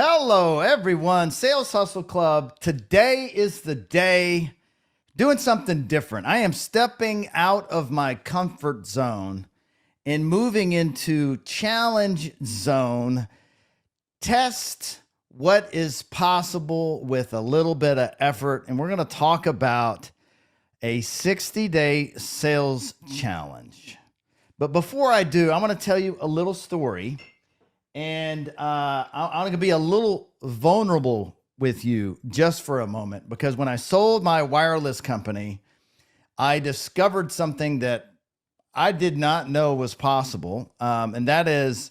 Hello, everyone. Sales Hustle Club. Today is the day doing something different. I am stepping out of my comfort zone and moving into challenge zone. Test what is possible with a little bit of effort. And we're going to talk about a 60-day sales challenge. But before I do, I'm going to tell you a little story. And I'm going to be a little vulnerable with you just for a moment, because when I sold my wireless company, I discovered something that I did not know was possible. And that is,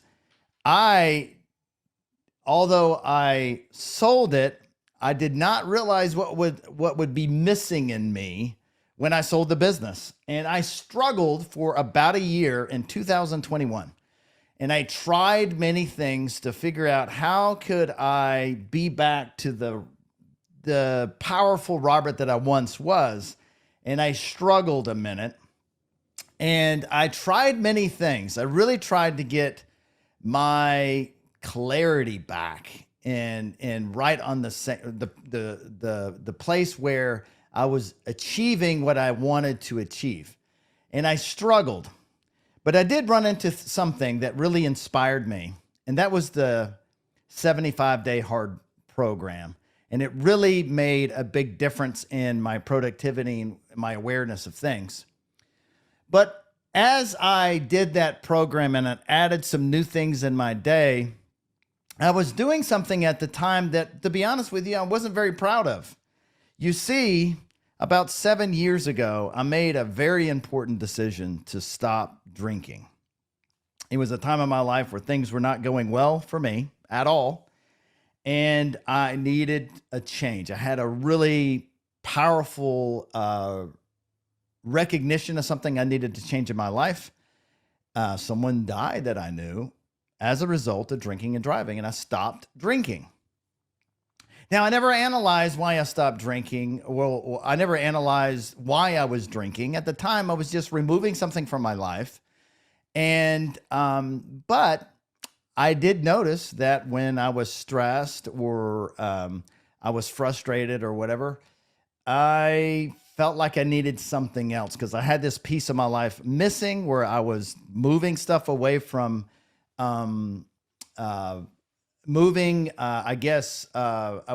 although I sold it, I did not realize what would be missing in me when I sold the business. And I struggled for about a year in 2021. And I tried many things to figure out how could I be back to the powerful Robert that I once was. And I struggled a minute. And I tried many things. I really tried to get my clarity back and right on the place where I was achieving what I wanted to achieve. And I struggled. But I did run into something that really inspired me, and that was the 75-day hard program. And it really made a big difference in my productivity and my awareness of things. But as I did that program and it added some new things in my day, I was doing something at the time that, to be honest with you, I wasn't very proud of. You see, about 7 years ago, I made a very important decision to stop drinking. It was a time in my life where things were not going well for me at all, and I needed a change. I had a really powerful recognition of something I needed to change in my life. Someone died that I knew as a result of drinking and driving, and I stopped drinking. Now, I never analyzed why I stopped drinking. Well, I never analyzed why I was drinking. At the time, I was just removing something from my life. But I did notice that when I was stressed or I was frustrated or whatever, I felt like I needed something else because I had this piece of my life missing where I was moving stuff away from I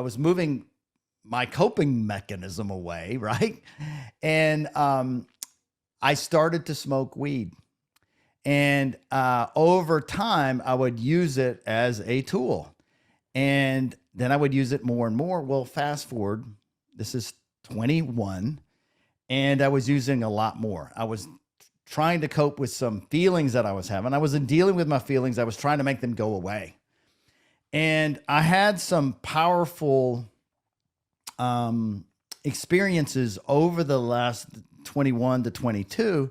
was moving my coping mechanism away, right? And I started to smoke weed. And over time, I would use it as a tool. And then I would use it more and more. Well, fast forward, this is 21, and I was using a lot more. I was trying to cope with some feelings that I was having. I wasn't dealing with my feelings. I was trying to make them go away. And I had some powerful experiences over the last 21 to 22.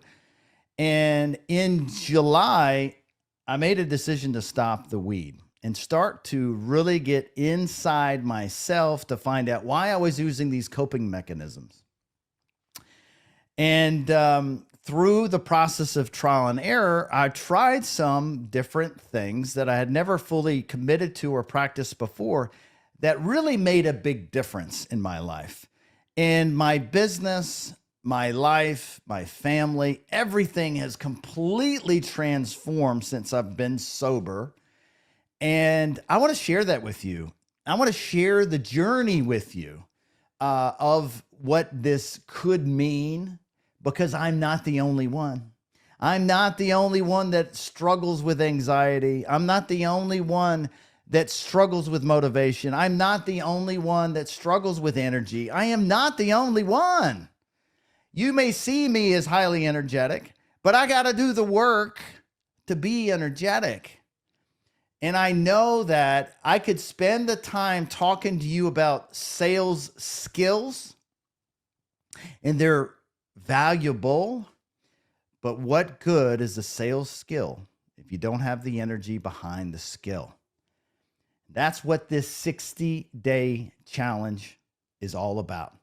And in July, I made a decision to stop the weed and start to really get inside myself to find out why I was using these coping mechanisms. And through the process of trial and error, I tried some different things that I had never fully committed to or practiced before that really made a big difference in my life. In my business, my life, my family, everything has completely transformed since I've been sober. And I want to share that with you. I want to share the journey with you of what this could mean, because I'm not the only one. I'm not the only one that struggles with anxiety. I'm not the only one that struggles with motivation. I'm not the only one that struggles with energy. I am not the only one. You may see me as highly energetic, but I got to do the work to be energetic. And I know that I could spend the time talking to you about sales skills, and they're valuable, but what good is a sales skill if you don't have the energy behind the skill? That's what this 60-day challenge is all about.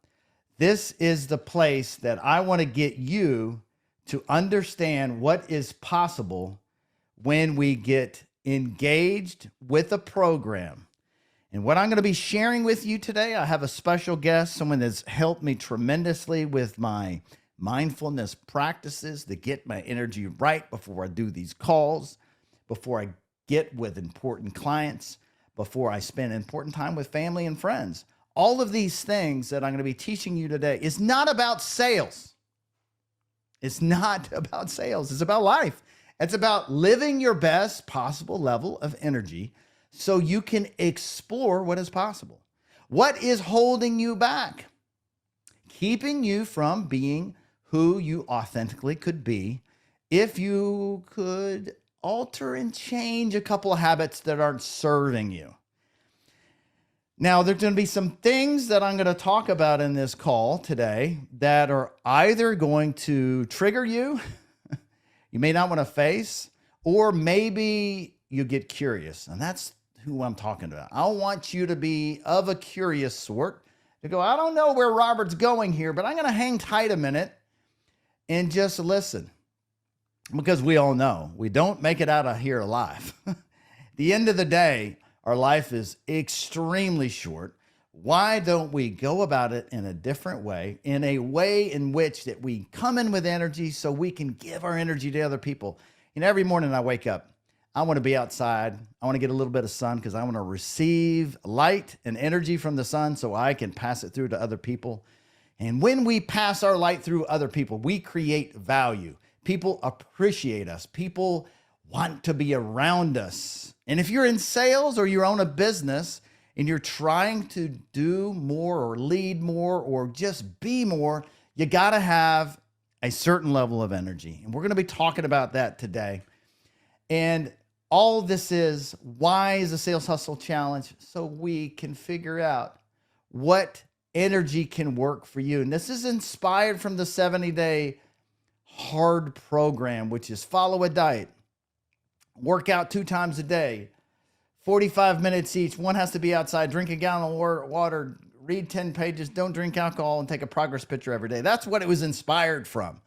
This is the place that I want to get you to understand what is possible when we get engaged with a program And what I'm going to be sharing with you today, I have a special guest, someone that's helped me tremendously with my mindfulness practices to get my energy right before I do these calls, before I get with important clients, before I spend important time with family and friends. All of these things that I'm going to be teaching you today is not about sales. It's not about sales. It's about life. It's about living your best possible level of energy so you can explore what is possible. What is holding you back? Keeping you from being who you authentically could be if you could alter and change a couple of habits that aren't serving you. Now, there's going to be some things that I'm going to talk about in this call today that are either going to trigger you, you may not want to face, or maybe you get curious. And that's who I'm talking about. I want you to be of a curious sort to go, I don't know where Robert's going here, but I'm going to hang tight a minute and just listen. Because we all know we don't make it out of here alive. At the end of the day, our life is extremely short. Why don't we go about it in a different way, in a way in which that we come in with energy so we can give our energy to other people? You know, every morning I wake up, I want to be outside. I want to get a little bit of sun because I want to receive light and energy from the sun so I can pass it through to other people. And when we pass our light through other people, we create value. People appreciate us. People want to be around us. And if you're in sales or you own a business and you're trying to do more or lead more or just be more, you got to have a certain level of energy. And we're going to be talking about that today. And all this is, why is a sales hustle challenge? So we can figure out what energy can work for you. And this is inspired from the 70-day hard program, which is follow a diet, work out 2 times a day, 45 minutes each. One has to be outside, drink a gallon of water, read 10 pages, don't drink alcohol, and take a progress picture every day. That's what it was inspired from.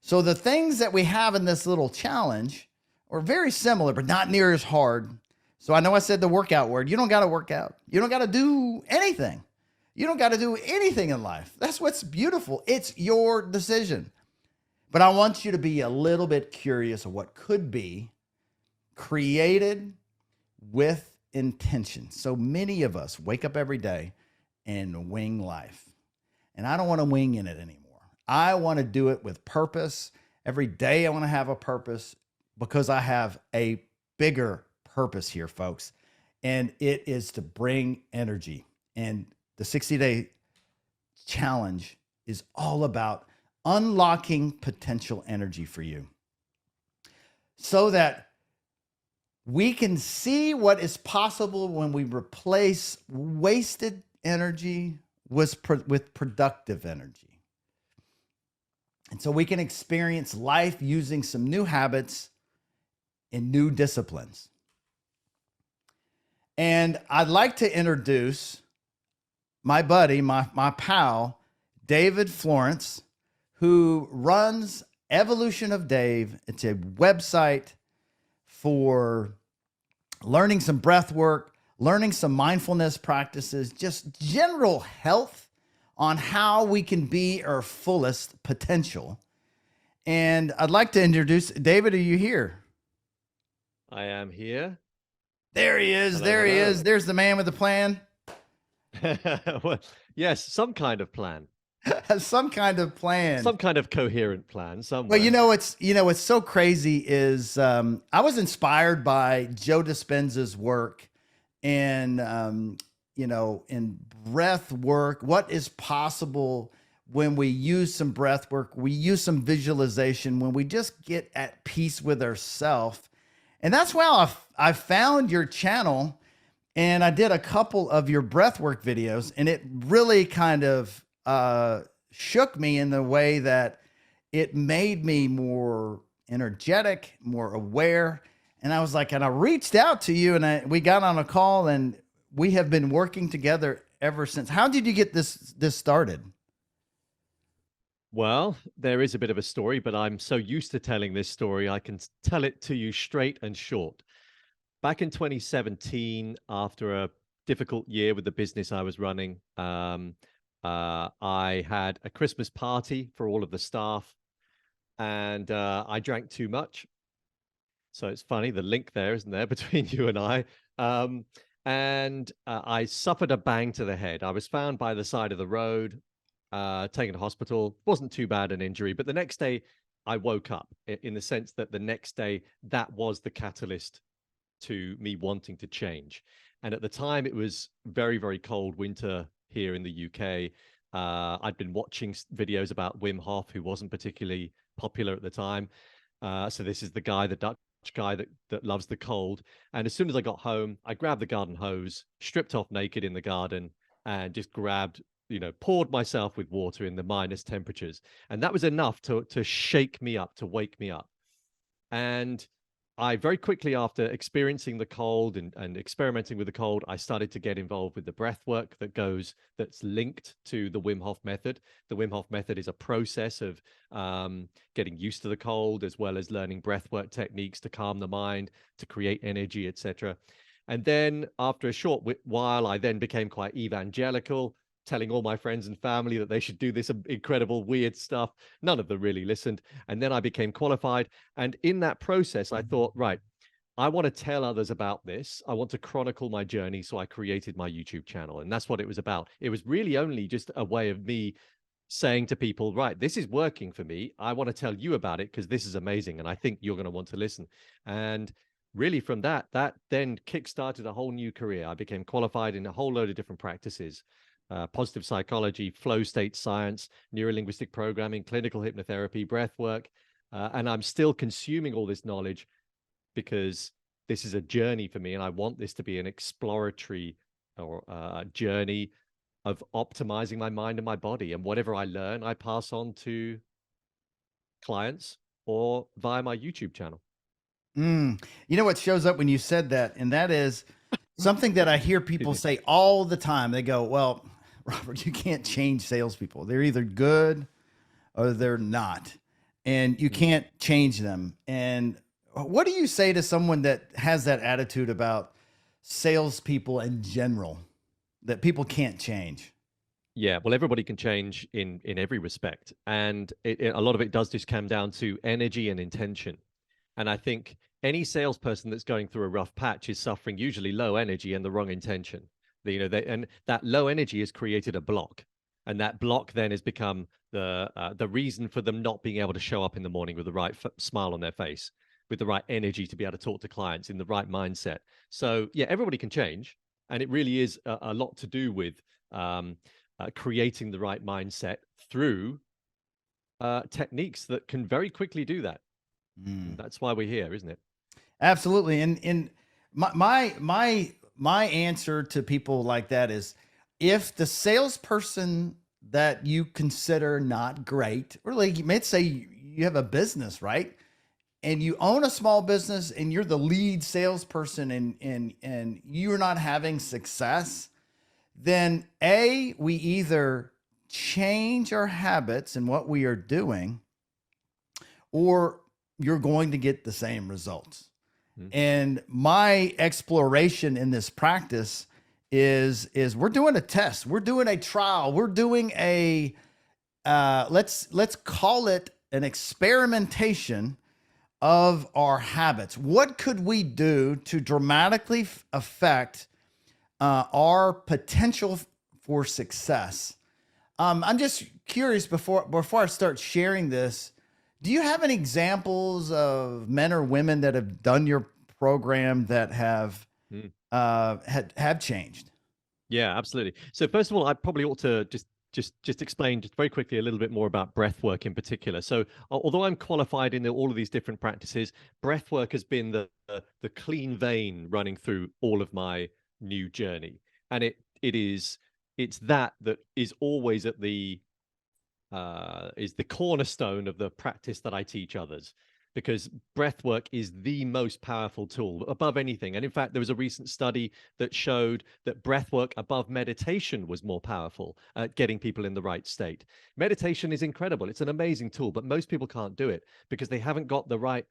So the things that we have in this little challenge are very similar, but not near as hard. So I know I said the workout word. You don't got to work out. You don't got to do anything. You don't got to do anything in life. That's what's beautiful. It's your decision. But I want you to be a little bit curious of what could be created with intention. So many of us wake up every day and wing life. And I don't want to wing in it anymore. I want to do it with purpose. Every day I want to have a purpose because I have a bigger purpose here, folks. And it is to bring energy. And the 60-day challenge is all about unlocking potential energy for you so that we can see what is possible when we replace wasted energy with productive energy. And so we can experience life using some new habits and new disciplines. And I'd like to introduce my buddy, my pal, David Florence, who runs Evolution of Dave. It's a website for learning some breath work, learning some mindfulness practices, just general health on how we can be our fullest potential. And I'd like to introduce David. Are you here? I am here. There he is. Hello, there he hello. is. There's the man with the plan. Well, yes, some kind of plan, Some kind of plan. some kind of coherent plan Well, somewhere. what's so crazy is I was inspired by Joe Dispenza's work and in breath work. What is possible when we use some breath work? We use some visualization when we just get at peace with ourselves. And that's why I found your channel, and I did a couple of your breathwork videos, and it really kind of shook me in the way that it made me more energetic, more aware. And I was like, and I reached out to you, and we got on a call, and we have been working together ever since. How did you get this started? Well, there is a bit of a story, but I'm so used to telling this story, I can tell it to you straight and short. Back in 2017, after a difficult year with the business I was running. I had a Christmas party for all of the staff, and I drank too much. So it's funny, the link there, isn't there, between you and I? Um, and I suffered a bang to the head. I was found by the side of the road, taken to hospital. Wasn't too bad an injury, but the next day I woke up in the sense that the next day that was the catalyst to me wanting to change. And at the time, it was very, very cold winter here in the UK. I'd been watching videos about Wim Hof, who wasn't particularly popular at the time. So this is the guy, the Dutch guy that loves the cold. And as soon as I got home, I grabbed the garden hose, stripped off naked in the garden, and just grabbed, poured myself with water in the minus temperatures. And that was enough to shake me up, to wake me up. And I very quickly, after experiencing the cold and experimenting with the cold, I started to get involved with the breath work that's linked to the Wim Hof method. The Wim Hof method is a process of getting used to the cold, as well as learning breath work techniques to calm the mind, to create energy, etc. And then after a short while, I then became quite evangelical, telling all my friends and family that they should do this incredible, weird stuff. None of them really listened. And then I became qualified. And in that process, I thought, right, I want to tell others about this. I want to chronicle my journey. So I created my YouTube channel. And that's what it was about. It was really only just a way of me saying to people, right, this is working for me. I want to tell you about it because this is amazing. And I think you're going to want to listen. And really from that then kickstarted a whole new career. I became qualified in a whole load of different practices. Positive psychology, flow state science, neurolinguistic programming, clinical hypnotherapy, breath work. And I'm still consuming all this knowledge because this is a journey for me. And I want this to be an exploratory or journey of optimizing my mind and my body. And whatever I learn, I pass on to clients or via my YouTube channel. You know what shows up when you said that? And that is something that I hear people say all the time. They go, well, Robert, you can't change salespeople. They're either good or they're not, and you can't change them. And what do you say to someone that has that attitude about salespeople in general, that people can't change? Yeah, well, everybody can change in every respect, and a lot of it does just come down to energy and intention. And I think any salesperson that's going through a rough patch is suffering usually low energy and the wrong intention. And that low energy has created a block, and that block then has become the reason for them not being able to show up in the morning with the right smile on their face, with the right energy to be able to talk to clients in the right mindset. So yeah, everybody can change, and it really is a lot to do with creating the right mindset through techniques that can very quickly do that. That's why we're here, isn't it? Absolutely. And my answer to people like that is, if the salesperson that you consider not great, or like let's say you have a business, right? And you own a small business and you're the lead salesperson, and you're not having success, then we either change our habits and what we are doing, or you're going to get the same results. And my exploration in this practice is we're doing a test, we're doing a trial, we're doing a let's call it an experimentation of our habits. What could we do to dramatically affect our potential for success? I'm just curious, before I start sharing this, do you have any examples of men or women that have done your program that have have changed? Yeah, absolutely. So first of all, I probably ought to just explain just very quickly a little bit more about breath work in particular. So although I'm qualified in all of these different practices, breath work has been the clean vein running through all of my new journey, and it's that is always at the is the cornerstone of the practice that I teach others, because breath work is the most powerful tool above anything. And in fact, there was a recent study that showed that breath work above meditation was more powerful at getting people in the right state. Meditation is incredible. It's an amazing tool, but most people can't do it because they haven't got the right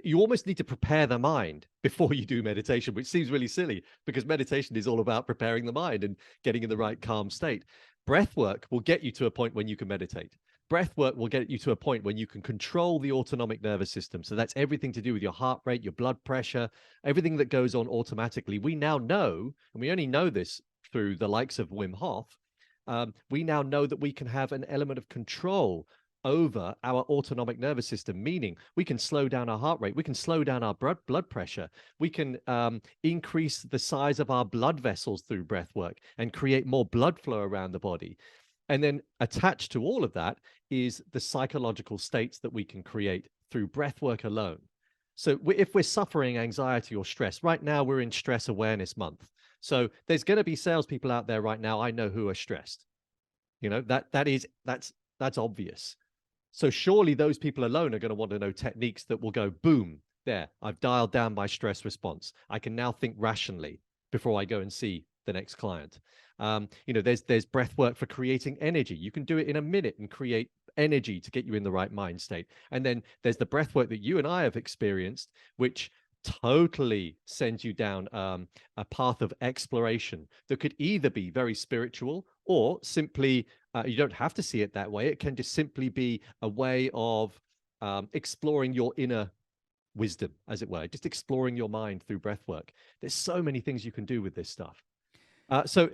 you almost need to prepare the mind before you do meditation, which seems really silly because meditation is all about preparing the mind and getting in the right calm state. Breath work will get you to a point when you can meditate. Breath work will get you to a point when you can control the autonomic nervous system. So that's everything to do with your heart rate, your blood pressure, everything that goes on automatically. We now know, and we only know this through the likes of Wim Hof, we now know that we can have an element of control over our autonomic nervous system, meaning we can slow down our heart rate, we can slow down our blood pressure, we can increase the size of our blood vessels through breath work and create more blood flow around the body. And then attached to all of that is the psychological states that we can create through breath work alone. So if we're suffering anxiety or stress, right now we're in Stress Awareness Month. So there's going to be salespeople out there right now I know who are stressed. You know, that's obvious. So surely those people alone are going to want to know techniques that will go, boom, there, I've dialed down my stress response. I can now think rationally before I go and see the next client. You know, there's breath work for creating energy. You can do it in a minute and create energy to get you in the right mind state. And then there's the breath work that you and I have experienced, which totally sends you down a path of exploration that could either be very spiritual or simply you don't have to see it that way. It can just simply be a way of exploring your inner wisdom, as it were, just exploring your mind through breath work. There's so many things you can do with this stuff.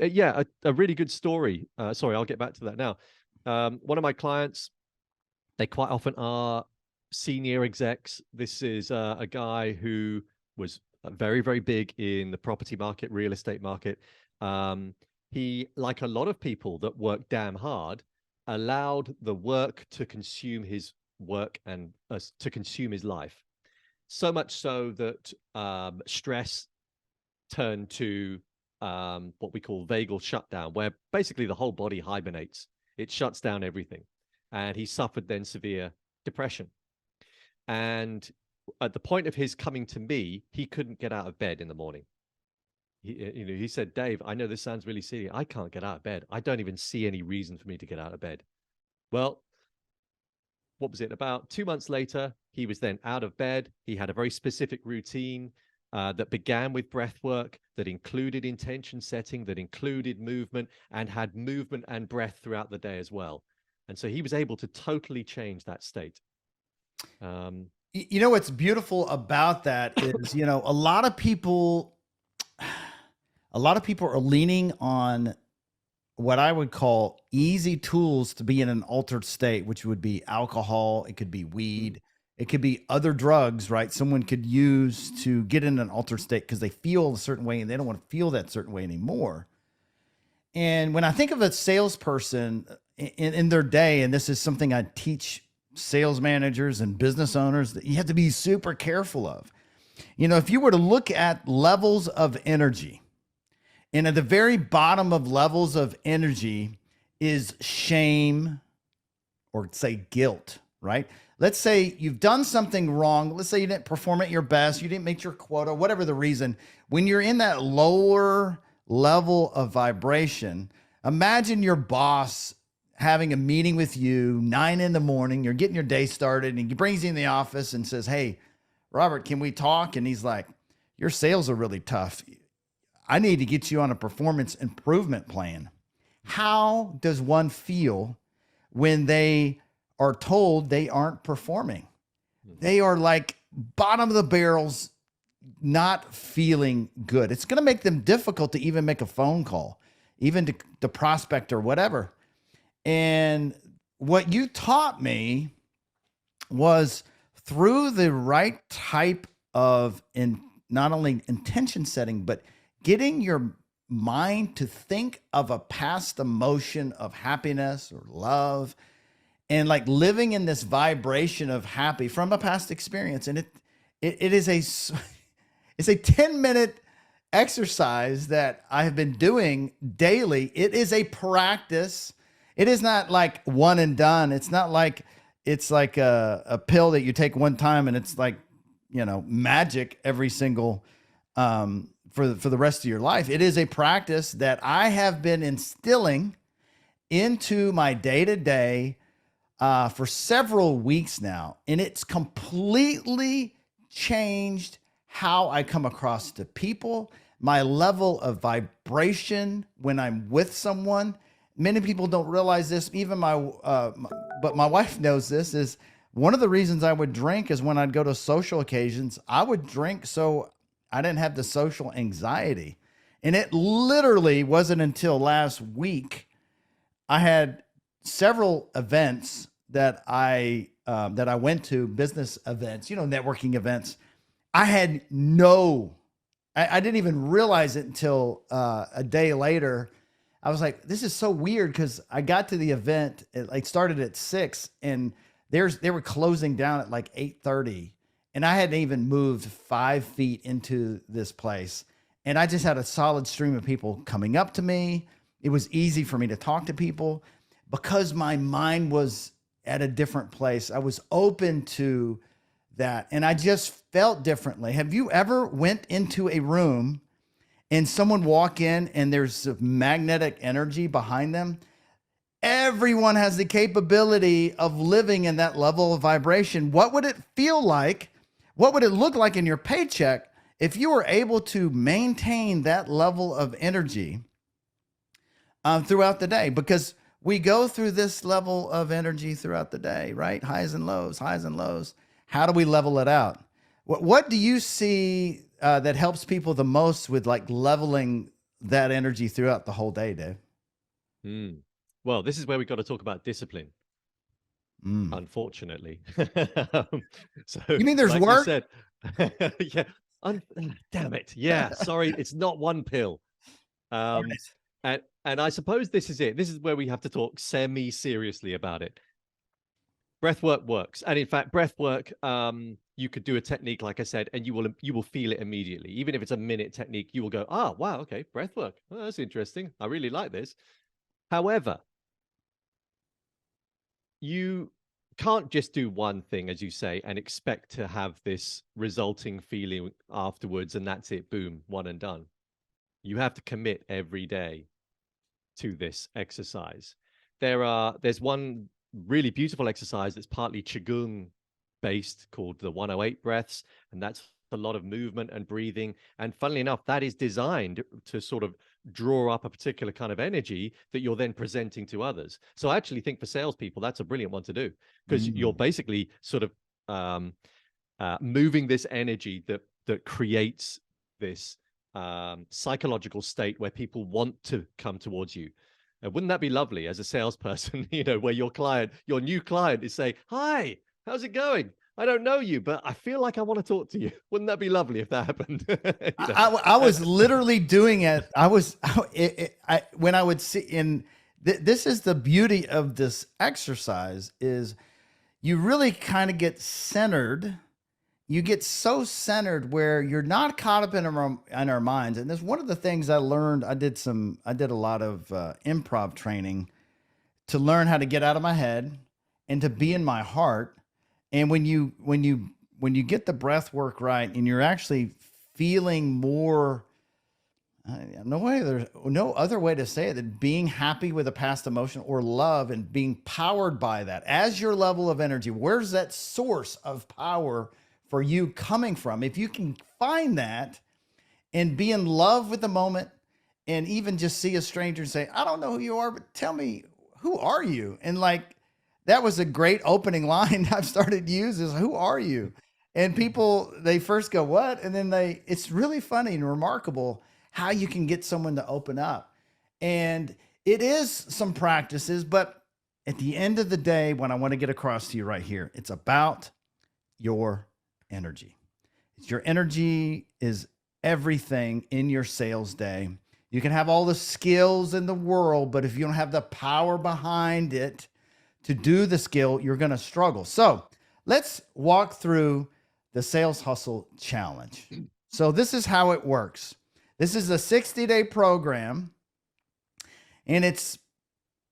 Yeah, a really good story. Sorry, I'll get back to that now. One of my clients, they quite often are senior execs. This is a guy who was very, very big in the property market, real estate market. He, like a lot of people that work damn hard, allowed the work to consume his work and to consume his life. So much so that stress turned to what we call vagal shutdown, where basically the whole body hibernates. It shuts down everything. And he suffered then severe depression. And at the point of his coming to me, he couldn't get out of bed in the morning. He said, Dave, I know this sounds really silly. I can't get out of bed. I don't even see any reason for me to get out of bed. Well, what was it? About 2 months later, he was then out of bed. He had a very specific routine that began with breath work, that included intention setting, that included movement, and had movement and breath throughout the day as well. And so he was able to totally change that state. You know, what's beautiful about that is, you know, a lot of people are leaning on what I would call easy tools to be in an altered state, which would be alcohol. It could be weed. It could be other drugs, right? Someone could use to get in an altered state because they feel a certain way and they don't want to feel that certain way anymore. And when I think of a salesperson in their day, and this is something I teach sales managers and business owners, that you have to be super careful of. You know, if you were to look at levels of energy, and at the very bottom of levels of energy is shame, or say guilt, right? Let's say you've done something wrong. Let's say you didn't perform at your best. You didn't make your quota, whatever the reason. When you're in that lower level of vibration, imagine your boss having a meeting with you 9 a.m. You're getting your day started and he brings you in the office and says, hey, Robert, can we talk? And he's like, your sales are really tough. I need to get you on a performance improvement plan. How does one feel when they are told they aren't performing? They are like bottom of the barrels, not feeling good. It's going to make them difficult to even make a phone call, even to the prospect or whatever. And what you taught me was through the right type of not only intention setting, but getting your mind to think of a past emotion of happiness or love, and like living in this vibration of happy from a past experience. And it is it's a 10-minute exercise that I have been doing daily. It is a practice. It is not like one and done. It's not like it's like a pill that you take one time and it's like, you know, magic every single for the rest of your life. It is a practice that I have been instilling into my day-to-day for several weeks now, and it's completely changed how I come across to people, my level of vibration when I'm with someone. Many people don't realize this. Even but my wife knows this. Is one of the reasons I would drink is when I'd go to social occasions, I would drink so I didn't have the social anxiety. And it literally wasn't until last week I had several events that I went to, business events, networking events. I had I didn't even realize it until a day later. I was like, this is so weird because I got to the event, it like started at 6 and they were closing down at like 8:30. And I hadn't even moved 5 feet into this place. And I just had a solid stream of people coming up to me. It was easy for me to talk to people because my mind was at a different place. I was open to that. And I just felt differently. Have you ever went into a room and someone walk in and there's a magnetic energy behind them? Everyone has the capability of living in that level of vibration. What would it feel like? What would it look like in your paycheck if you were able to maintain that level of energy throughout the day? Because we go through this level of energy throughout the day, right? Highs and lows, highs and lows. How do we level it out? What do you see that helps people the most with like leveling that energy throughout the whole day, Dave? Well, this is where we got to talk about discipline. Unfortunately. So you mean there's like work? you said, yeah. Damn it. Yeah. Sorry, it's not one pill. And I suppose this is it. This is where we have to talk semi-seriously about it. Breath work works. And in fact, breath work, you could do a technique, like I said, and you will feel it immediately. Even if it's a minute technique, you will go, oh, wow, okay, breath work. Oh, that's interesting. I really like this. However, you can't just do one thing, as you say, and expect to have this resulting feeling afterwards, and that's it, boom, one and done. You have to commit every day to this exercise. There's one really beautiful exercise that's partly Qigong based called the 108 breaths, and that's a lot of movement and breathing. And funnily enough, that is designed to sort of draw up a particular kind of energy that you're then presenting to others. So I actually think for salespeople, that's a brilliant one to do because you're basically sort of moving this energy that creates this psychological state where people want to come towards you. And wouldn't that be lovely as a salesperson, where your new client is saying, hi, how's it going? I don't know you, but I feel like I want to talk to you. Wouldn't that be lovely if that happened? I was literally doing it. When I would see this is the beauty of this exercise is you really kind of get centered. You get so centered where you're not caught up in our minds. And that's one of the things I learned. I did a lot of improv training to learn how to get out of my head and to be in my heart. And when you get the breath work right and you're actually feeling more, there's no other way to say it than being happy with a past emotion or love and being powered by that as your level of energy. Where's that source of power for you coming from? If you can find that and be in love with the moment and even just see a stranger and say, I don't know who you are, but tell me, who are you? And like, that was a great opening line I've started to use is, who are you? And people, they first go, what? And then it's really funny and remarkable how you can get someone to open up. And it is some practices, but at the end of the day, what I want to get across to you right here, it's about your energy. Your energy is everything in your sales day. You can have all the skills in the world, but if you don't have the power behind it to do the skill, you're going to struggle. So let's walk through the Sales Hustle Challenge. So this is how it works. This is a 60-day program, and it's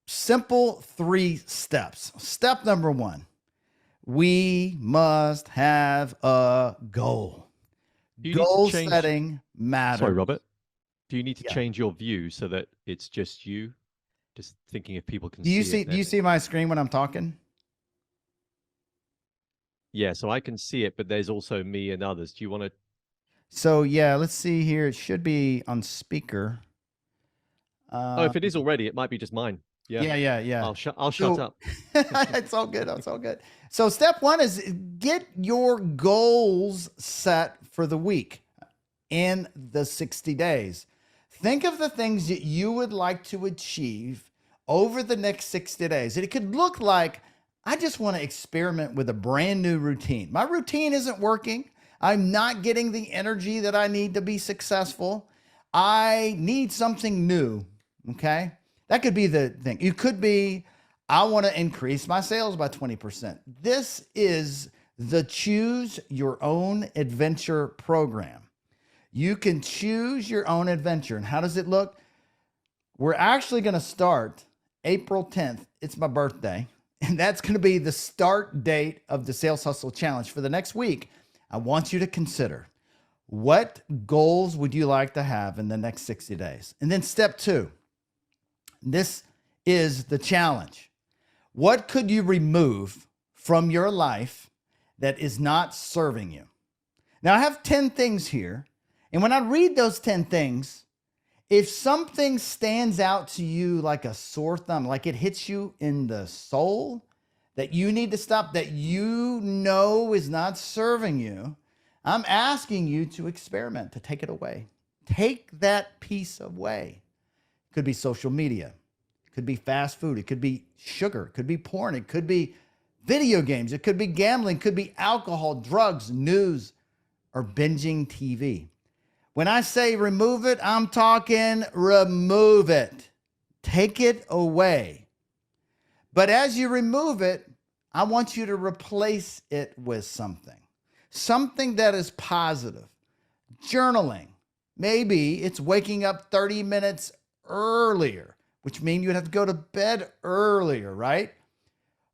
simple 3 steps. Step number 1, we must have a goal. Goal setting matters. Sorry, Robert. Do you need to change your view so that it's just you? Just thinking if people can see it. Do you see my screen when I'm talking? Yeah, so I can see it, but there's also me and others. Do you want to? So yeah, let's see here. It should be on speaker. Oh, Uh, if it is already, it might be just mine. Yeah, yeah. I'll shut So up. it's all good. It's all good. So step one is get your goals set for the week in the 60 days. Think of the things that you would like to achieve over the next 60 days. And it could look like, I just want to experiment with a brand new routine. My routine isn't working. I'm not getting the energy that I need to be successful. I need something new. Okay. That could be the thing. It could be, I want to increase my sales by 20%. This is the Choose Your Own Adventure program. You can choose your own adventure. And how does it look? We're actually going to start April 10th. It's my birthday. And that's going to be the start date of the Sales Hustle Challenge. For the next week, I want you to consider, what goals would you like to have in the next 60 days? And then step two, this is the challenge. What could you remove from your life that is not serving you? Now, I have 10 things here. And when I read those 10 things, if something stands out to you like a sore thumb, like it hits you in the soul, that you need to stop, that you know is not serving you, I'm asking you to experiment, to take it away. Take that piece away. It could be social media. It could be fast food. It could be sugar. It could be porn. It could be video games. It could be gambling. It could be alcohol, drugs, news, or binging TV. When I say remove it, I'm talking remove it. Take it away. But as you remove it, I want you to replace it with something that is positive. Journaling. Maybe it's waking up 30 minutes earlier, which means you'd have to go to bed earlier, right?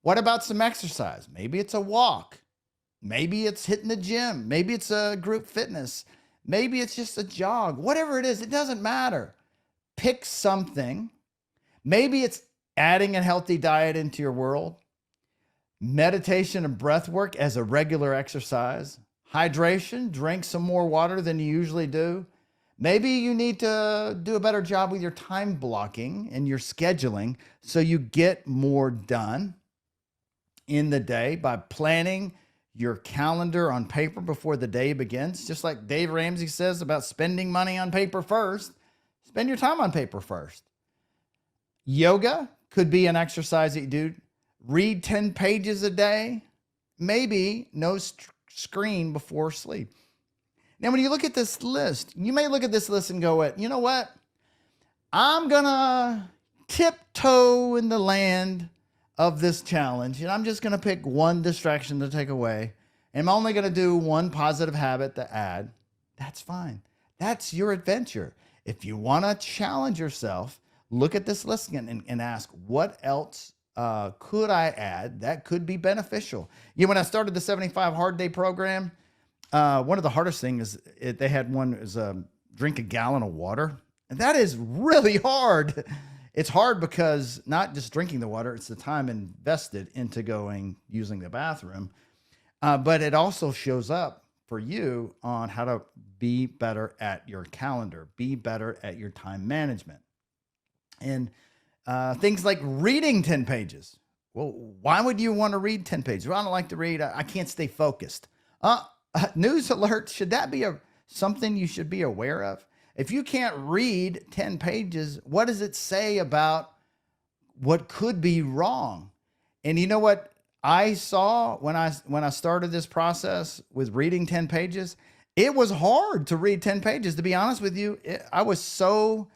What about some exercise? Maybe it's a walk. Maybe it's hitting the gym. Maybe it's a group fitness. Maybe it's just a jog. Whatever it is, it doesn't matter. Pick something. Maybe it's adding a healthy diet into your world, meditation and breath work as a regular exercise, hydration, drink some more water than you usually do. Maybe you need to do a better job with your time blocking and your scheduling so you get more done in the day by planning your calendar on paper before the day begins. Just like Dave Ramsey says about spending money on paper first, spend your time on paper first. Yoga could be an exercise that you do. Read 10 pages a day. Maybe no screen before sleep. Now, when you look at this list, you may look at this list and go, you know what? I'm going to tiptoe in the land of this challenge, and I'm just going to pick one distraction to take away. And I'm only going to do one positive habit to add. That's fine. That's your adventure. If you want to challenge yourself, look at this list again and ask, what else could I add that could be beneficial? When I started the 75 Hard Day program, one of the hardest things is they had one is drink a gallon of water. And that is really hard. It's hard because not just drinking the water, it's the time invested into using the bathroom. But it also shows up for you on how to be better at your calendar, be better at your time management. And things like reading 10 pages. Well, why would you want to read 10 pages? Well, I don't like to read. I can't stay focused. News alert. Should that be something you should be aware of? If you can't read 10 pages, what does it say about what could be wrong? And you know what I saw when I started this process with reading 10 pages? It was hard to read 10 pages. To be honest with you, I was so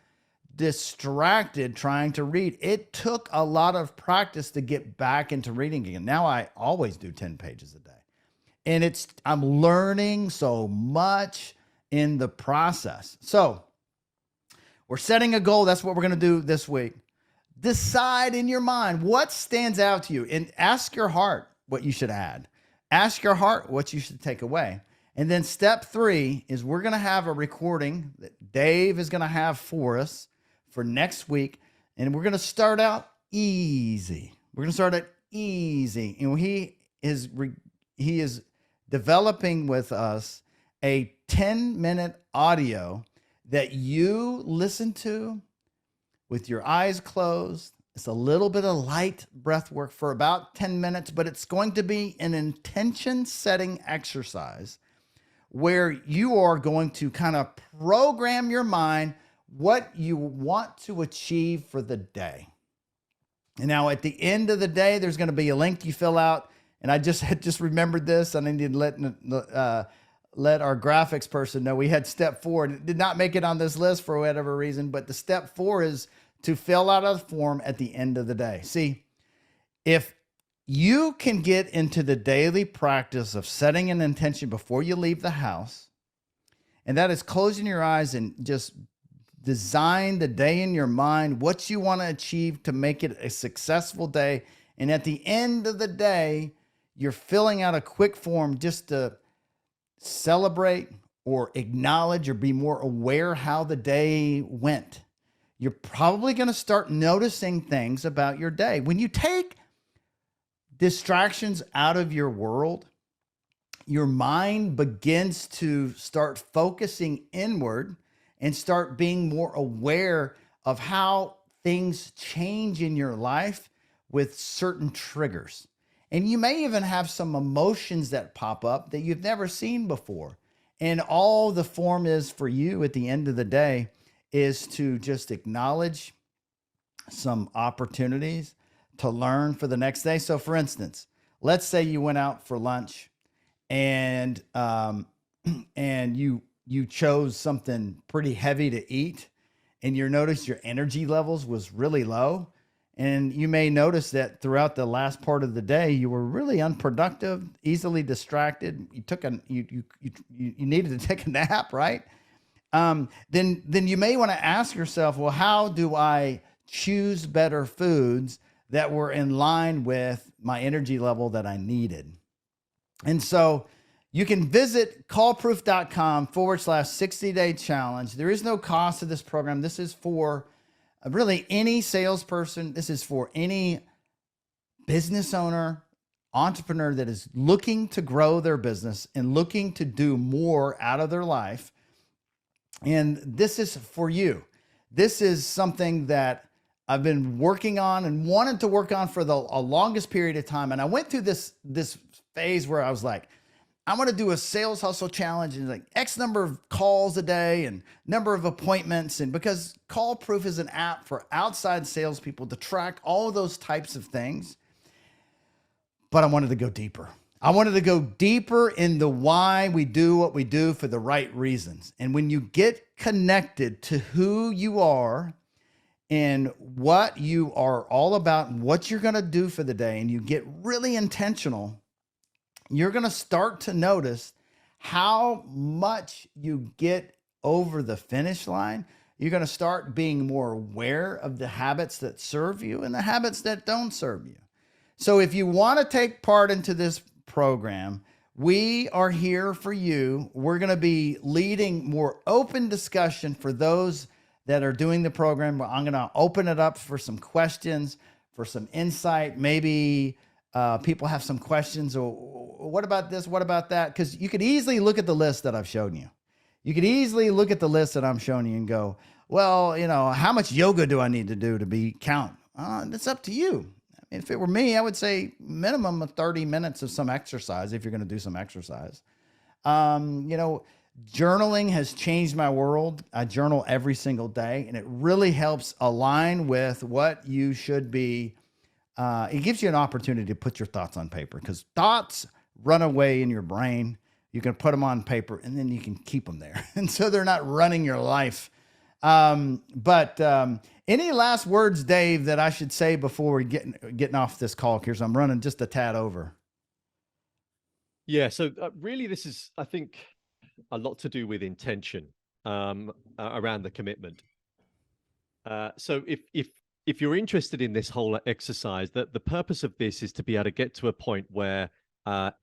distracted trying to read. It took a lot of practice to get back into reading again. Now I always do 10 pages a day. And I'm learning so much in the process. So we're setting a goal. That's what we're going to do this week. Decide in your mind what stands out to you and ask your heart what you should add. Ask your heart what you should take away. And then step 3 is we're going to have a recording that Dave is going to have for us for next week. And we're going to start out easy. We're going to start out easy. And he is he is developing with us a 10-minute audio that you listen to with your eyes closed. It's a little bit of light breath work for about 10 minutes, but it's going to be an intention setting exercise where you are going to kind of program your mind what you want to achieve for the day. And now at the end of the day, there's going to be a link you fill out. And I just had just remembered this. And I need to let our graphics person know we had step 4. It did not make it on this list for whatever reason, but the step 4 is to fill out a form at the end of the day. See, if you can get into the daily practice of setting an intention before you leave the house, and that is closing your eyes and just design the day in your mind, what you want to achieve to make it a successful day. And at the end of the day, you're filling out a quick form just to celebrate or acknowledge or be more aware how the day went. You're probably going to start noticing things about your day. When you take distractions out of your world, your mind begins to start focusing inward and start being more aware of how things change in your life with certain triggers. And you may even have some emotions that pop up that you've never seen before. And all the form is for you at the end of the day is to just acknowledge some opportunities to learn for the next day. So for instance, let's say you went out for lunch and and you chose something pretty heavy to eat, and you noticed your energy levels was really low. And you may notice that throughout the last part of the day, you were really unproductive, easily distracted. You needed to take a nap, right? Then you may want to ask yourself, well, how do I choose better foods that were in line with my energy level that I needed? And so you can visit callproof.com/60-day challenge. There is no cost to this program. This is for really any salesperson. This is for any business owner, entrepreneur that is looking to grow their business and looking to do more out of their life. And this is for you. This is something that I've been working on and wanted to work on for the longest period of time. And I went through this phase where I was like, I'm going to do a sales hustle challenge and like X number of calls a day and number of appointments. And because CallProof is an app for outside salespeople to track all of those types of things. But I wanted to go deeper. I wanted to go deeper in the why we do what we do for the right reasons. And when you get connected to who you are and what you are all about and what you're going to do for the day, and you get really intentional, you're going to start to notice how much you get over the finish line. You're going to start being more aware of the habits that serve you and the habits that don't serve you. So if you want to take part into this program, we are here for you. We're going to be leading more open discussion for those that are doing the program. I'm going to open it up for some questions, for some insight. Maybe people have some questions, or what about this? What about that? Because you could easily look at the list that I've shown you. You could easily look at the list that I'm showing you and go, well, how much yoga do I need to do to be count? It's up to you. If it were me, I would say minimum of 30 minutes of some exercise if you're going to do some exercise. Journaling has changed my world. I journal every single day, and it really helps align with what you should be. It gives you an opportunity to put your thoughts on paper, because thoughts run away in your brain. You can put them on paper and then you can keep them there. And so they're not running your life. Any last words, Dave, that I should say before we getting off this call? Because I'm running just a tad over. Yeah. So really, this is, I think, a lot to do with intention around the commitment. So if you're interested in this whole exercise, that the purpose of this is to be able to get to a point where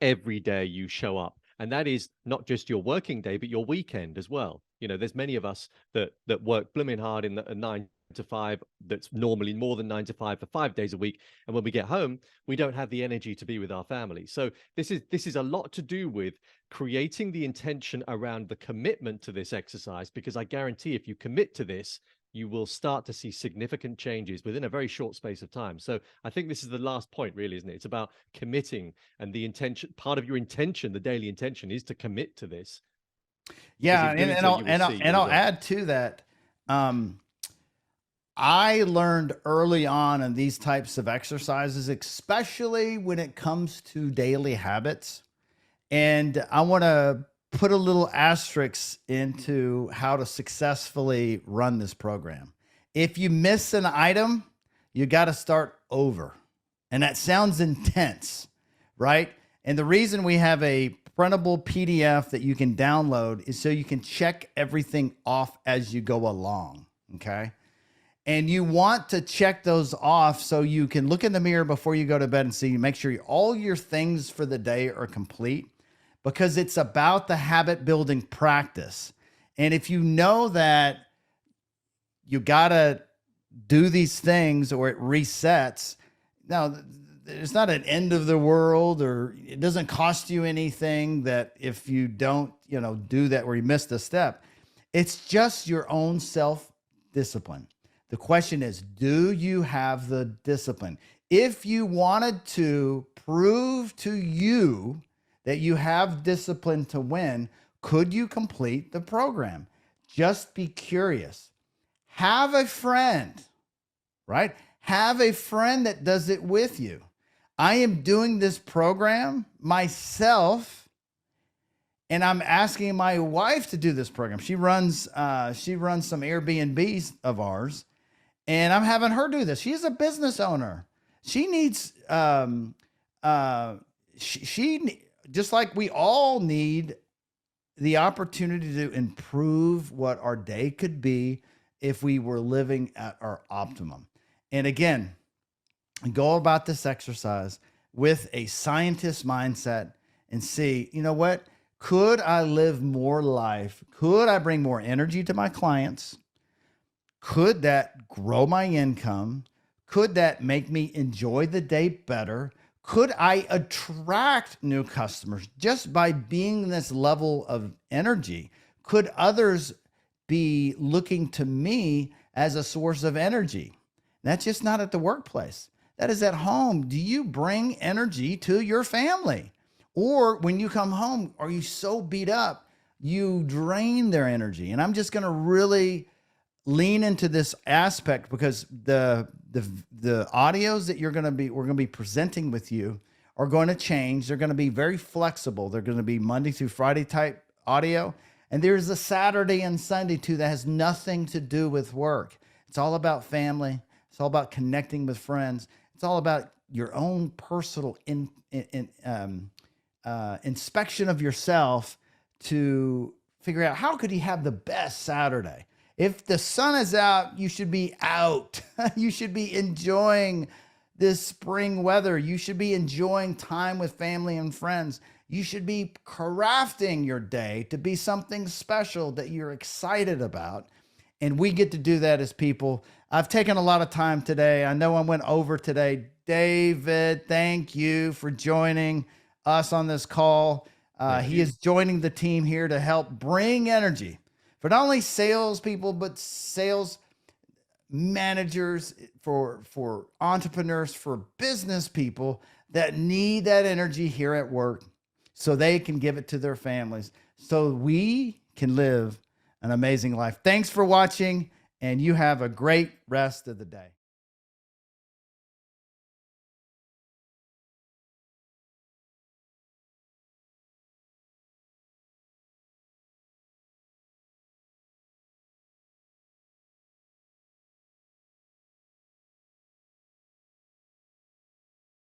every day you show up. And that is not just your working day, but your weekend as well. There's many of us that work blooming hard in a 9 to 5 that's normally more than 9 to 5 for 5 days a week, and when we get home we don't have the energy to be with our family. So this is a lot to do with creating the intention around the commitment to this exercise, because I guarantee if you commit to this, you will start to see significant changes within a very short space of time. So I think this is the last point, really, isn't it? It's about committing, and the intention, part of your intention, the daily intention, is to commit to this, because Yeah, in doing and so I'll you will and I'll see the and I'll results. add to that. Um, I learned early on in these types of exercises, especially when it comes to daily habits. And I want to put a little asterisk into how to successfully run this program. If you miss an item, you got to start over. And that sounds intense, right? And the reason we have a printable PDF that you can download is so you can check everything off as you go along. Okay. And you want to check those off so you can look in the mirror before you go to bed and see, make sure all your things for the day are complete, because it's about the habit building practice. And if you know that you got to do these things or it resets, now it's not an end of the world, or it doesn't cost you anything that if you don't, do that or you missed a step. It's just your own self discipline. The question is, do you have the discipline? If you wanted to prove to you that you have discipline to win, could you complete the program? Just be curious. Have a friend, right? Have a friend that does it with you. I am doing this program myself, and I'm asking my wife to do this program. She runs some Airbnbs of ours, and I'm having her do this. She's a business owner. She needs she just like we all need the opportunity to improve what our day could be if we were living at our optimum. And again, go about this exercise with a scientist mindset and see, you know what? Could I live more life? Could I bring more energy to my clients? Could that grow my income? Could that make me enjoy the day better? Could I attract new customers just by being this level of energy? Could others be looking to me as a source of energy? That's just not at the workplace. That is at home. Do you bring energy to your family? Or when you come home, are you so beat up, you drain their energy? And I'm just going to really lean into this aspect, because the audios that we're going to be presenting with you are going to change. They're going to be very flexible. They're going to be Monday through Friday type audio. And there's a Saturday and Sunday too that has nothing to do with work. It's all about family. It's all about connecting with friends. It's all about your own personal inspection of yourself to figure out how could you have the best Saturday. If the sun is out, you should be out. You should be enjoying this spring weather. You should be enjoying time with family and friends. You should be crafting your day to be something special that you're excited about. And we get to do that as people. I've taken a lot of time today. I know I went over today. David, thank you for joining us on this call. He is joining the team here to help bring energy for not only salespeople, but sales managers, for entrepreneurs, for business people that need that energy here at work so they can give it to their families, so we can live an amazing life. Thanks for watching, and you have a great rest of the day.